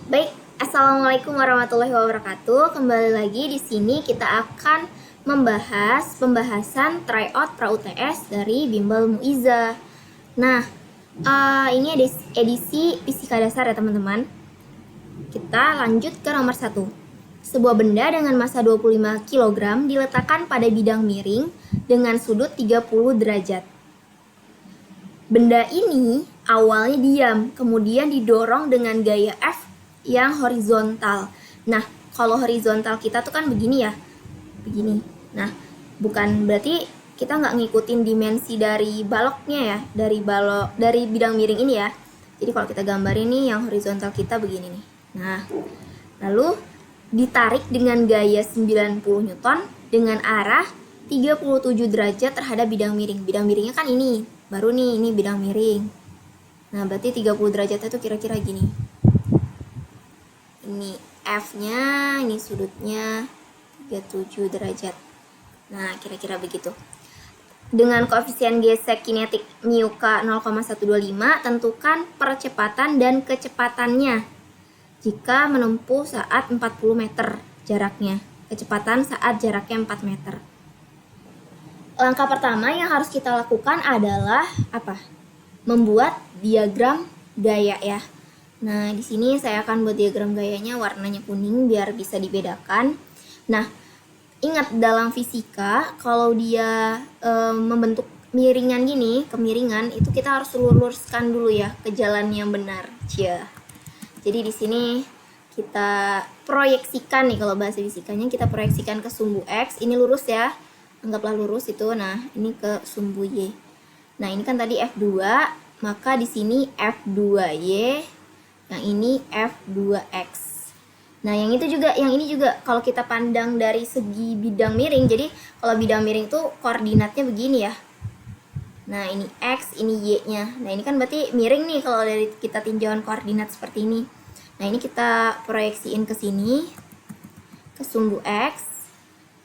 Baik, Assalamualaikum warahmatullahi wabarakatuh. Kembali lagi di sini kita akan membahas pembahasan tryout pra-UTS dari Bimbel Muiza. Nah, ini edisi fisika dasar ya teman-teman. Kita lanjut ke nomor 1. Sebuah benda dengan massa 25 kg diletakkan pada bidang miring dengan sudut 30 derajat. Benda ini awalnya diam, kemudian didorong dengan gaya F yang horizontal. Nah, kalau horizontal kita tuh kan begini ya, begini. Nah, bukan berarti kita nggak ngikutin dimensi dari baloknya ya, dari bidang miring ini ya. Jadi kalau kita gambarin nih yang horizontal kita begini nih. Nah, lalu ditarik dengan gaya 90 Newton dengan arah 37 derajat terhadap bidang miring. Bidang miringnya kan ini, baru nih, ini bidang miring. Nah, berarti 30 derajatnya tuh kira-kira gini. Ini F-nya, ini sudutnya 37 derajat. Nah, kira-kira begitu. Dengan koefisien gesek kinetik mu K 0,125, tentukan percepatan dan kecepatannya jika menempuh saat 40 meter jaraknya. Kecepatan saat jaraknya 4 meter. Langkah pertama yang harus kita lakukan adalah apa? Membuat diagram gaya ya. Nah, di sini saya akan buat diagram gayanya warnanya kuning biar bisa dibedakan. Nah, ingat dalam fisika kalau dia membentuk miringan gini, kemiringan itu kita harus luruskan dulu ya ke jalan yang benar. Cia. Jadi di sini kita proyeksikan nih, kalau bahasa fisikanya kita proyeksikan ke sumbu X, ini lurus ya. Anggaplah lurus itu. Nah, ini ke sumbu Y. Nah, ini kan tadi F2, maka di sini F2Y, yang ini F2X. Nah, yang ini juga kalau kita pandang dari segi bidang miring. Jadi, kalau bidang miring itu koordinatnya begini ya. Nah, ini X, ini Y-nya. Nah, ini kan berarti miring nih kalau dari kita tinjauan koordinat seperti ini. Nah, ini kita proyeksiin ke sini, ke sumbu X,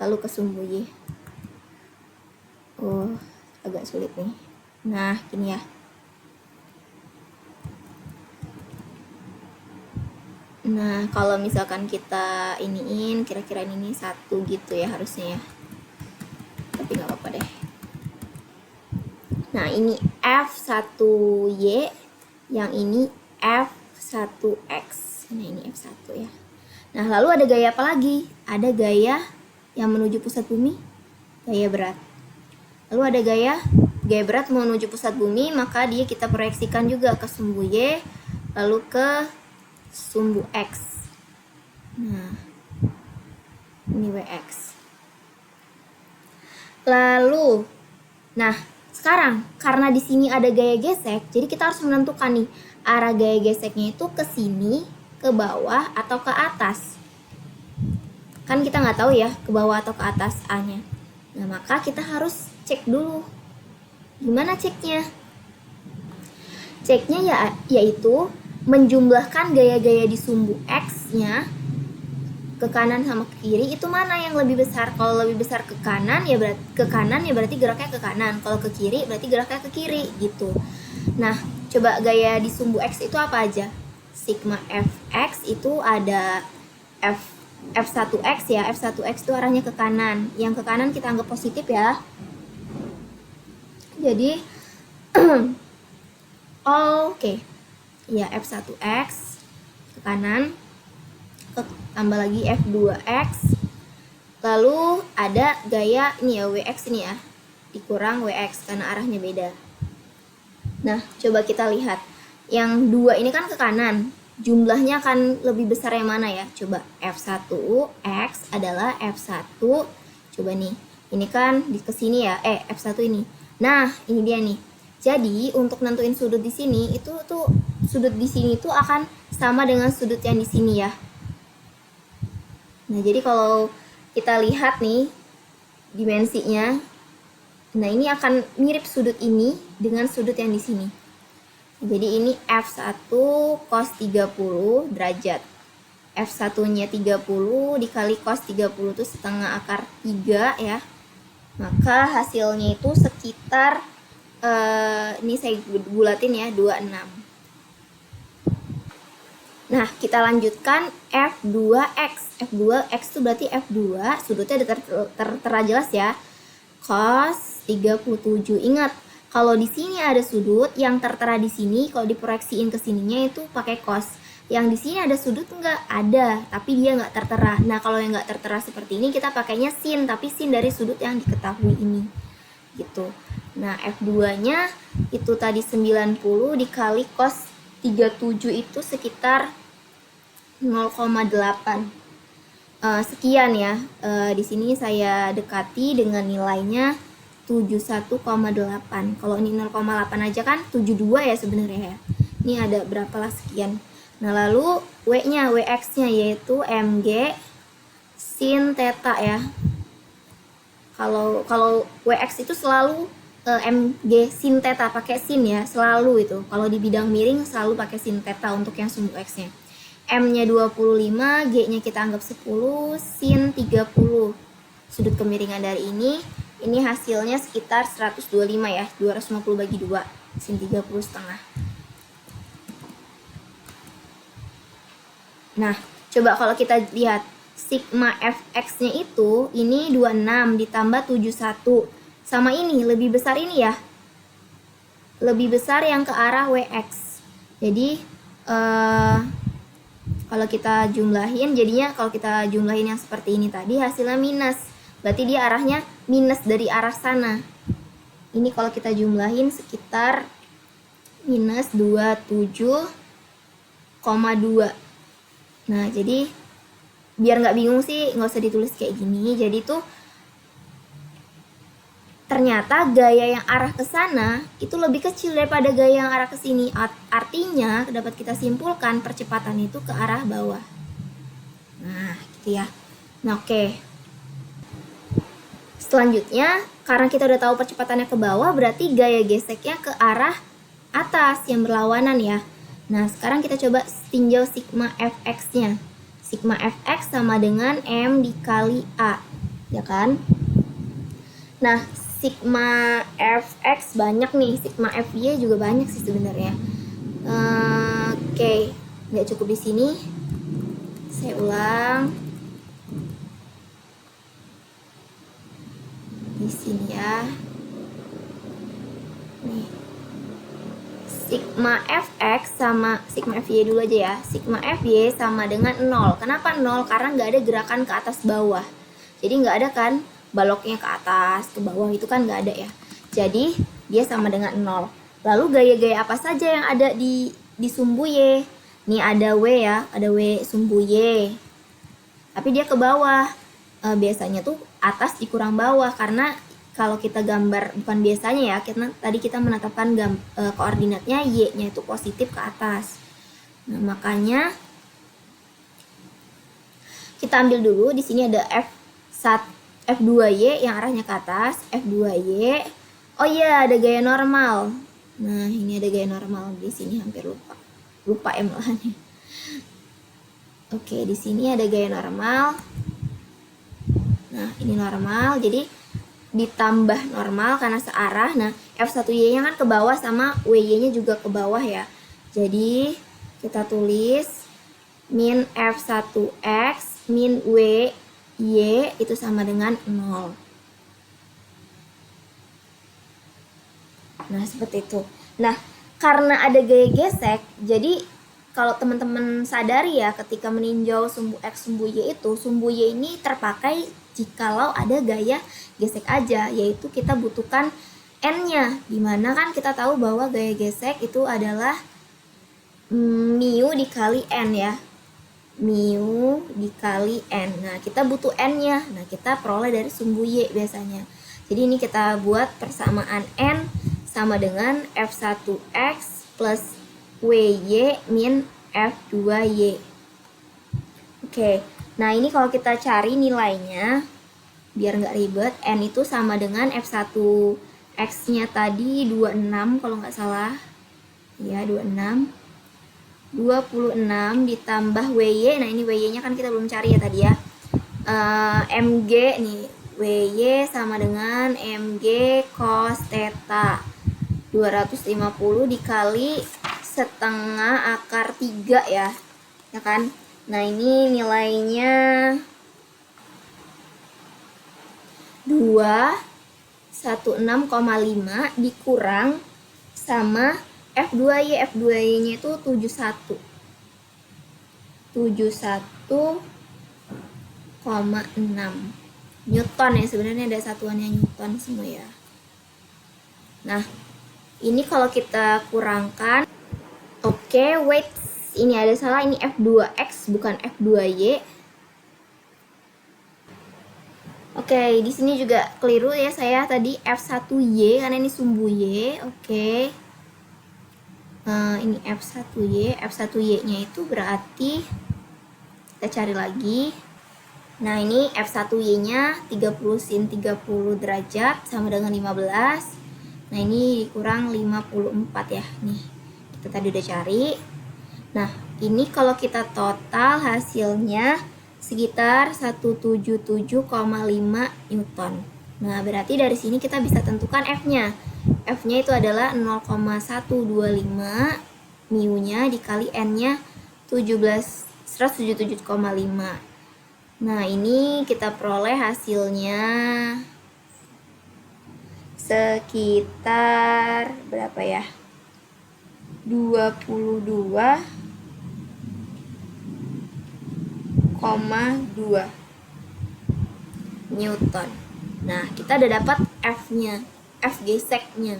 lalu ke sumbu Y. Oh, agak sulit nih. Nah, gini ya. Nah, kalau misalkan kita iniin, kira-kira ini satu gitu ya harusnya ya. Tapi nggak apa-apa deh. Nah, ini F1Y, yang ini F1X. Nah, ini F1 ya. Nah, lalu ada gaya apa lagi? Ada gaya yang menuju pusat bumi, gaya berat. Lalu ada gaya berat menuju pusat bumi, maka dia kita proyeksikan juga ke sumbu Y, lalu ke sumbu X. Nah, ini WX. Lalu, nah sekarang karena di sini ada gaya gesek, jadi kita harus menentukan nih arah gaya geseknya itu ke sini, ke bawah atau ke atas. Kan kita nggak tahu ya ke bawah atau ke atas A-nya. Nah, maka kita harus cek dulu. Gimana ceknya? Ceknya yaitu menjumlahkan gaya-gaya di sumbu X-nya ke kanan sama ke kiri, itu mana yang lebih besar? Kalau lebih besar ke kanan ya berarti geraknya ke kanan. Kalau ke kiri berarti geraknya ke kiri gitu. Nah, coba gaya di sumbu X itu apa aja? Sigma Fx itu ada F1X ya. F1X itu arahnya ke kanan. Yang ke kanan kita anggap positif ya. Jadi oke. Ya, F1X ke kanan, tambah lagi F2X, lalu ada gaya ini ya, WX ini ya, dikurang WX karena arahnya beda. Nah, coba kita lihat yang 2 ini kan ke kanan, jumlahnya akan lebih besar yang mana ya? Coba F1X adalah F1, coba nih, ini kan di kesini ya, F1 ini. Nah, ini dia nih. Jadi untuk nentuin sudut di sini itu tuh sudut di sini tuh akan sama dengan sudut yang di sini ya. Nah, jadi kalau kita lihat nih dimensinya, nah ini akan mirip sudut ini dengan sudut yang di sini. Jadi ini F1 cos 30 derajat. F1-nya 30 dikali cos 30 itu setengah akar 3 ya. Maka hasilnya itu sekitar ini saya bulatin ya, 26. Nah, kita lanjutkan F2X. F2X itu berarti F2, sudutnya tertera jelas ya. Cos 37. Ingat, kalau di sini ada sudut yang tertera di sini, kalau diproyeksiin ke sininya itu pakai cos. Yang di sini ada sudut nggak? Ada, tapi dia nggak tertera. Nah, kalau yang nggak tertera seperti ini, kita pakainya sin, tapi sin dari sudut yang diketahui ini. Gitu. Nah, F2-nya itu tadi 90 dikali cos 37 itu sekitar 0,8. Sekian ya. Di sini saya dekati dengan nilainya 71,8. Kalau ini 0,8 aja kan 72 ya sebenarnya ya. Ini ada berapalah sekian. Nah, lalu W-nya, WX-nya yaitu MG sin theta ya. Kalau WX itu selalu MG sin theta, pakai sin ya, selalu itu. Kalau di bidang miring selalu pakai sin theta untuk yang sumbu X-nya. M-nya 25, G-nya kita anggap 10, sin 30. Sudut kemiringan dari ini hasilnya sekitar 125 ya, 250 bagi 2, sin 30 setengah. Nah, coba kalau kita lihat sigma fx-nya itu, ini 26 ditambah 71. Sama ini, lebih besar ini ya. Lebih besar yang ke arah wx. Jadi, kalau kita jumlahin, jadinya kalau kita jumlahin yang seperti ini tadi, hasilnya minus. Berarti dia arahnya minus dari arah sana. Ini kalau kita jumlahin sekitar minus 27,2. Nah, jadi biar nggak bingung sih, nggak usah ditulis kayak gini. Jadi tuh ternyata gaya yang arah ke sana itu lebih kecil daripada gaya yang arah ke sini. Artinya dapat kita simpulkan percepatan itu ke arah bawah. Nah, gitu ya. Nah, oke. Selanjutnya, karena kita udah tahu percepatannya ke bawah, berarti gaya geseknya ke arah atas yang berlawanan ya. Nah, sekarang kita coba tinjau sigma fx-nya. Sigma fx sama dengan M dikali A, ya kan? Nah, sigma fx banyak nih, sigma fy juga banyak sih sebenarnya. Oke, nggak cukup di sini. Saya ulang. Di sini ya. Nih. Sigma fx sama sigma fy dulu aja ya. Sigma fy sama dengan 0. Kenapa 0? Karena nggak ada gerakan ke atas bawah. Jadi nggak ada kan baloknya ke atas, ke bawah itu kan nggak ada ya. Jadi dia sama dengan 0. Lalu gaya-gaya apa saja yang ada di sumbu Y? Nih ada W ya, ada W sumbu Y. Tapi dia ke bawah. Biasanya tuh atas dikurang bawah karena kalau kita gambar, bukan biasanya ya, tadi kita menetapkan koordinatnya Y-nya itu positif ke atas. Nah, makanya kita ambil dulu di sini ada F2Y yang arahnya ke atas, F2Y. Oh iya, ada gaya normal. Nah, ini ada gaya normal di sini, hampir lupa ya malahnya. Oke, di sini ada gaya normal. Nah, ini normal, jadi ditambah normal karena searah. Nah, F1Y-nya kan ke bawah sama WY-nya juga ke bawah ya. Jadi, kita tulis min F1X min WY itu sama dengan 0. Nah, seperti itu. Nah, karena ada gaya gesek, jadi kalau teman-teman sadari ya, ketika meninjau sumbu X, sumbu Y itu, sumbu Y ini terpakai jikalau ada gaya gesek aja, yaitu kita butuhkan N-nya, dimana kan kita tahu bahwa gaya gesek itu adalah mu dikali N ya, mu dikali N. Nah, kita butuh N-nya, nah kita peroleh dari sumbu Y biasanya. Jadi ini kita buat persamaan N sama dengan F1X plus WY min F2Y. Oke. Nah, ini kalau kita cari nilainya, biar nggak ribet, N itu sama dengan F1X-nya tadi 26 kalau nggak salah. Ya, 26. 26 ditambah WY. Nah, ini WY-nya kan kita belum cari ya tadi ya. MG nih, WY sama dengan MG cos theta. 250 dikali setengah akar 3 ya. ya kan? Nah, ini nilainya 216,5 dikurang sama F2Y. F2Y-nya itu 71,6 Newton ya, sebenarnya ada satuannya Newton semua ya. Nah, ini kalau kita kurangkan, oke, wait, ini ada salah, ini F2X bukan F2Y. Oke, di sini juga keliru ya saya tadi F1Y karena ini sumbu Y. Oke. Ini F1Y. F1Y-nya itu berarti kita cari lagi. Nah, ini F1Y-nya 30 sin 30 derajat sama dengan 15. Nah, ini dikurang 54 ya. Nih, kita tadi udah cari. Nah, ini kalau kita total hasilnya sekitar 177,5 Newton. Nah, berarti dari sini kita bisa tentukan F-nya. F-nya itu adalah 0,125 mu-nya dikali N-nya 177,5. Nah, ini kita peroleh hasilnya sekitar berapa ya? 22,2 Newton. Nah, kita udah dapat F-nya, F geseknya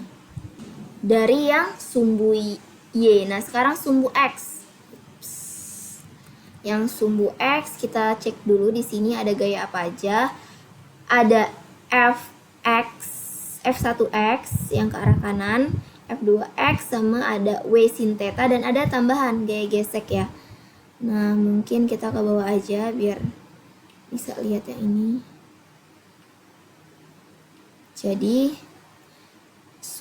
dari yang sumbu Y. Nah, sekarang sumbu X. Yang sumbu X kita cek dulu di sini ada gaya apa aja. Ada F1X yang ke arah kanan, F2X sama ada W sin theta dan ada tambahan gaya gesek ya. Nah, mungkin kita ke bawah aja biar bisa lihat yang ini. Jadi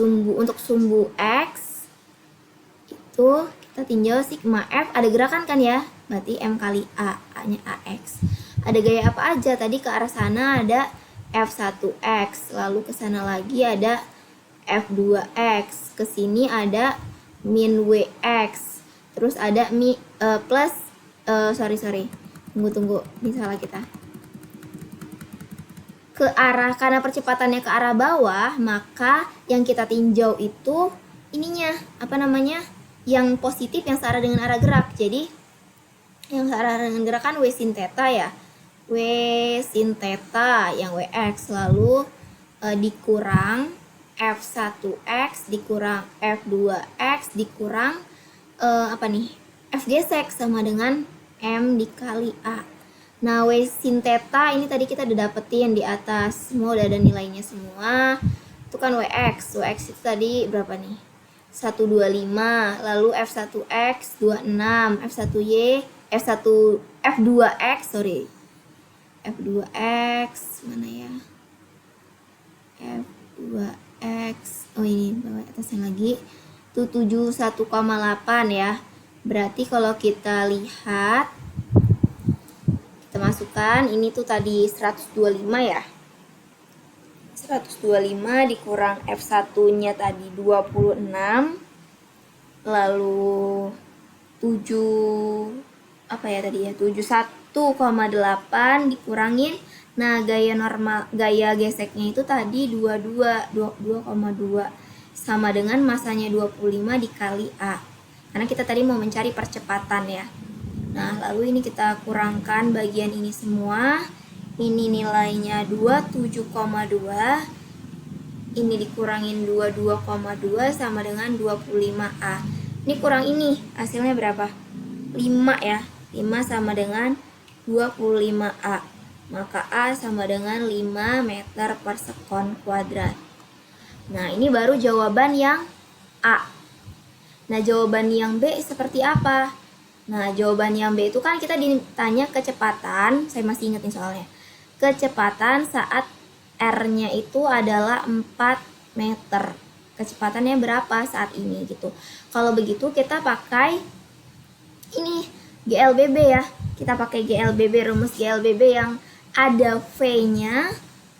untuk sumbu X itu kita tinjau sigma F, ada gerakan kan ya, berarti M kali A, A-nya AX. Ada gaya apa aja? Tadi ke arah sana ada F1X, lalu ke sana lagi ada F2X, ke sini ada min WX, terus ada plus tunggu, ini salah kita. Ke arah, karena percepatannya ke arah bawah, maka yang kita tinjau itu ininya, yang positif yang searah dengan arah gerak. Jadi yang searah dengan gerak kan W sin theta ya, W sin theta yang WX, lalu dikurang F1X dikurang F2X dikurang F gesek sama dengan M dikali A. Nah, W sin theta ini tadi kita udah dapetin di atas, semua udah ada nilainya semua. Itu kan WX itu tadi berapa nih? 125, lalu F1X 26, F2X mana ya? F2X, oh ini bawah atasnya lagi, itu 71,8 ya. Berarti kalau kita lihat, kita masukkan, ini tuh tadi 125 ya. 125 dikurang F1-nya tadi 26, lalu 71,8 dikurangin. Nah, gaya geseknya itu tadi 22,2 sama dengan masanya 25 dikali A. Karena kita tadi mau mencari percepatan ya. Nah, lalu ini kita kurangkan bagian ini semua. Ini nilainya 27,2. Ini dikurangin 22,2 sama dengan 25A. Ini kurang ini, hasilnya berapa? 5 ya. 5 sama dengan 25A. Maka A sama dengan 5 meter per sekon kuadrat. Nah, ini baru jawaban yang A. Nah, jawaban yang B seperti apa? Nah, jawaban yang B itu kan kita ditanya kecepatan, saya masih ingetin soalnya. Kecepatan saat R-nya itu adalah 4 meter. Kecepatannya berapa saat ini gitu. Kalau begitu kita pakai ini GLBB ya. Kita pakai GLBB, rumus GLBB yang ada V-nya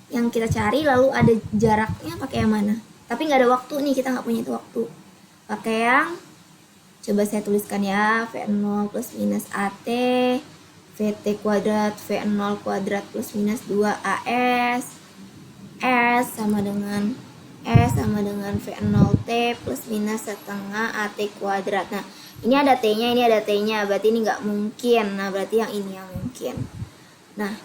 yang kita cari, lalu ada jaraknya pakai yang mana. Tapi nggak ada waktu nih, kita nggak punya itu waktu. Pakai yang Coba saya tuliskan ya, V0 plus minus AT, VT kuadrat, V0 kuadrat plus minus 2AS, S sama dengan V0T plus minus setengah AT kuadrat. Nah, ini ada T-nya, ini ada T-nya, berarti ini nggak mungkin. Nah, berarti yang ini yang mungkin. Nah,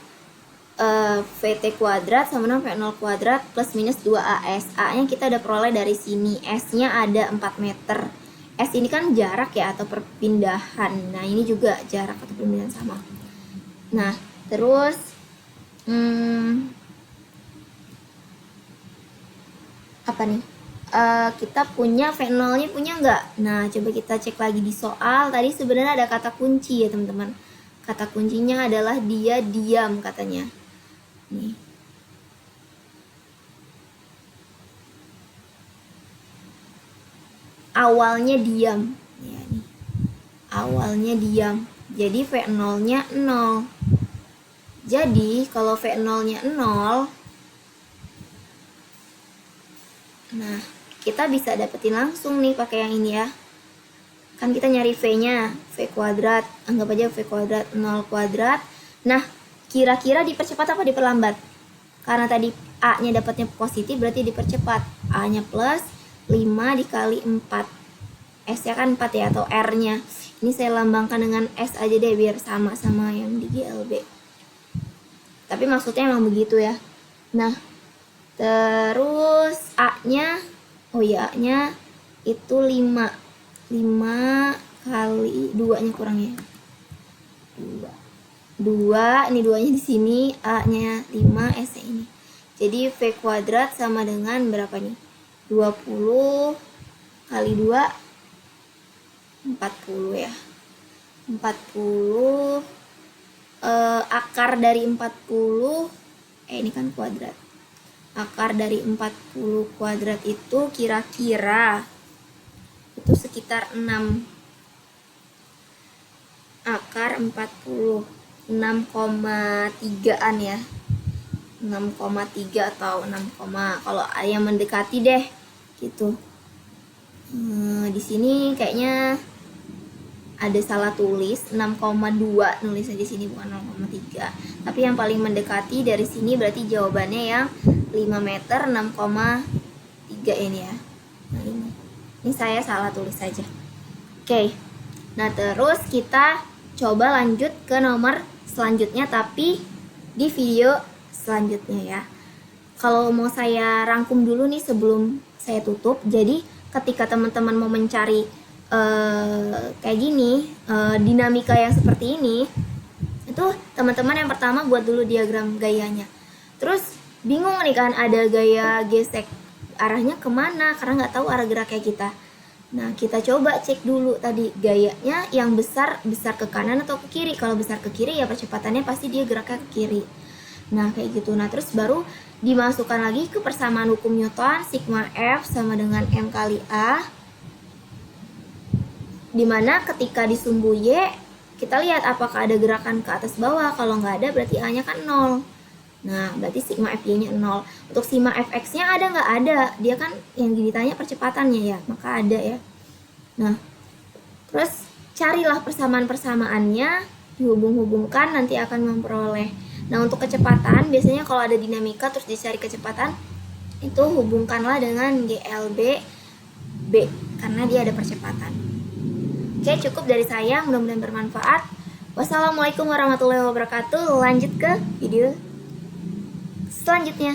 VT kuadrat sama dengan V0 kuadrat plus minus 2AS. A-nya kita udah peroleh dari sini, S-nya ada 4 meter. S ini kan jarak ya, atau perpindahan. Nah, ini juga jarak atau perpindahan sama. Nah, terus apa nih? Kita punya V0-nya punya nggak? Nah, coba kita cek lagi di soal. Tadi sebenarnya ada kata kunci ya, teman-teman. Kata kuncinya adalah dia diam katanya. Nih. Awalnya diam. Ya, nih. Awalnya diam. Jadi V0-nya 0. Jadi, kalau V0-nya 0, nah, kita bisa dapetin langsung nih pakai yang ini ya. Kan kita nyari V-nya, V kuadrat. Anggap aja V kuadrat, 0 kuadrat. Nah, kira-kira dipercepat apa diperlambat? Karena tadi A-nya dapatnya positif, berarti dipercepat. A-nya plus 5 dikali 4. S-nya kan 4 ya, atau R-nya. Ini saya lambangkan dengan S aja deh, biar sama-sama yang di GLB. Tapi maksudnya emang begitu ya. Nah, terus A-nya, A-nya itu 5. 5 kali 2-nya kurang ya. 2, ini 2-nya di sini, A-nya 5, S-nya ini. Jadi V kuadrat sama dengan berapa nih? 20 kali 2, 40 ya. 40 akar dari 40, ini kan kuadrat. Akar dari 40 kuadrat itu kira-kira itu sekitar 6. Akar 40, 6,3an ya. 6,3 atau 6, kalau yang mendekati deh gitu. Di sini kayaknya ada salah tulis, 6,2 nulisnya di sini bukan 0,3. Tapi yang paling mendekati dari sini berarti jawabannya yang 5 meter 6,3 ini ya. Nah, ini saya salah tulis saja. Oke. Nah, terus kita coba lanjut ke nomor selanjutnya, tapi di video selanjutnya ya. Kalau mau saya rangkum dulu nih sebelum saya tutup. Jadi ketika teman-teman mau mencari kayak gini, dinamika yang seperti ini, itu teman-teman yang pertama buat dulu diagram gayanya. Terus bingung nih kan, ada gaya gesek, arahnya kemana karena nggak tahu arah geraknya kita. Nah, kita coba cek dulu tadi gayanya yang besar ke kanan atau ke kiri. Kalau besar ke kiri ya percepatannya pasti dia geraknya ke kiri. Nah, kayak gitu. Nah, terus baru dimasukkan lagi ke persamaan hukum Newton, sigma F sama dengan M kali A. Dimana ketika di sumbu Y, kita lihat apakah ada gerakan ke atas bawah. Kalau nggak ada berarti A-nya kan 0. Nah, berarti sigma FY-nya 0. Untuk sigma FX-nya ada nggak? Ada. Dia kan yang ditanya percepatannya ya, maka ada ya. Nah, terus carilah persamaan-persamaannya, dihubung-hubungkan, nanti akan memperoleh. Nah, untuk kecepatan, biasanya kalau ada dinamika terus dicari kecepatan, itu hubungkanlah dengan GLB B, karena dia ada percepatan. Oke, cukup dari saya, mudah-mudahan bermanfaat. Wassalamualaikum warahmatullahi wabarakatuh. Lanjut ke video selanjutnya.